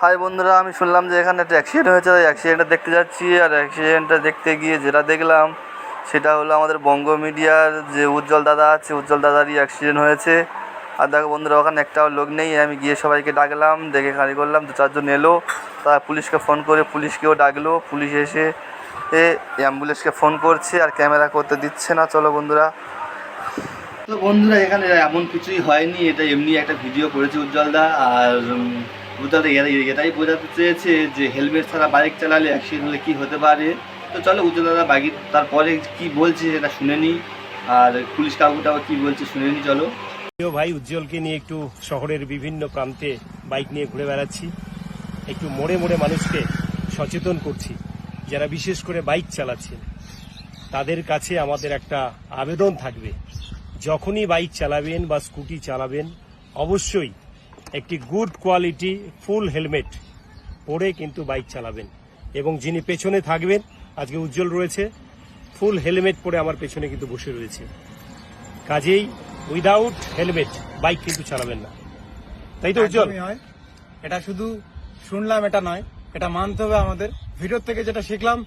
High বন্ধুরা, আমি শুনলাম যে এখানে একটা অ্যাক্সিডেন্ট হয়েছে। ওই অ্যাক্সিডেন্টটা দেখতে যাচ্ছি। আর অ্যাক্সিডেন্টটা দেখতে গিয়ে যেটা দেখলাম সেটা হলো আমাদের বঙ্গ মিডিয়ার যে উজ্জ্বল দাদা আছে, উজ্জ্বল দাদারই অ্যাক্সিডেন্ট হয়েছে। আর দেখো বন্ধুরা, ওখানে একটাও লোক নেই। আমি গিয়ে সবাইকে ডাকলাম, দেখে খালি করলাম, 2-4 জন এলো। তারা পুলিশকে ফোন করে পুলিশকেও ডাকলো। পুলিশ এসে অ্যাম্বুলেন্সকে ফোন করছে আর ক্যামেরা করতে দিচ্ছে না। চলো বন্ধুরা। তো বন্ধুরা, এখানে এমন কিছুই হয়নি, এটা এমনি একটা ভিডিও করেছে উজ্জ্বলদা। আর উজ্জ্বলদা এটাই বোঝাতে চেয়েছে যে হেলমেট ছাড়া বাইক চালালে অ্যাক্সিডেন্ট হলে কী হতে পারে। তো চলো উজ্জ্বলদা বাকি তারপরে কি বলছে সেটা শুনে নিই, আর পুলিশ কাকুটাও কি বলছে শুনে নিই। চলো ভাই, উজ্জ্বলকে নিয়ে একটু শহরের বিভিন্ন প্রান্তে বাইক নিয়ে ঘুরে বেড়াচ্ছি, একটু মোড়ে মোড়ে মানুষকে সচেতন করছি। যারা বিশেষ করে বাইক চালাচ্ছেন তাদের কাছে আমাদের একটা আবেদন থাকবে, যখনই বাইক চালাবেন বা স্কুটি চালাবেন অবশ্যই একটি গুড কোয়ালিটি ফুল হেলমেট পরে কিন্তু বাইক চালাবেন। এবং যিনি পেছনে থাকবেন, আজকে উজ্জ্বল রয়েছে, ফুল হেলমেট পরে আমার পেছনে কিন্তু বসে রয়েছে। কাজেই উইদাউট হেলমেট বাইক কিন্তু চালাবেন না, তাই তো উজ্জ্বল? এটা শুধু শুনলাম এটা নয়, এটা মানতে হবে। আমাদের ভিডিও থেকে যেটা শিখলাম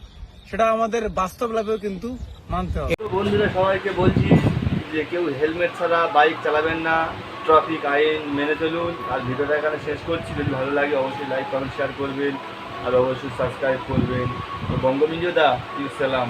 সেটা আমাদের বাস্তব লাভেও কিন্তু মানতে হবে। তো বন্ধুরা, সবাইকে বলছি যে কেউ হেলমেট ছাড়া বাইক চালাবেন না, ট্রাফিক আইন মেনে চলুন। আর ভিডিওটা এখানে শেষ করছি। যদি ভালো লাগে অবশ্যই লাইক কমেন্ট শেয়ার করবেন, আর অবশ্যই সাবস্ক্রাইব করবেন। বঙ্গ মিডিয়া দা, ইসলাম।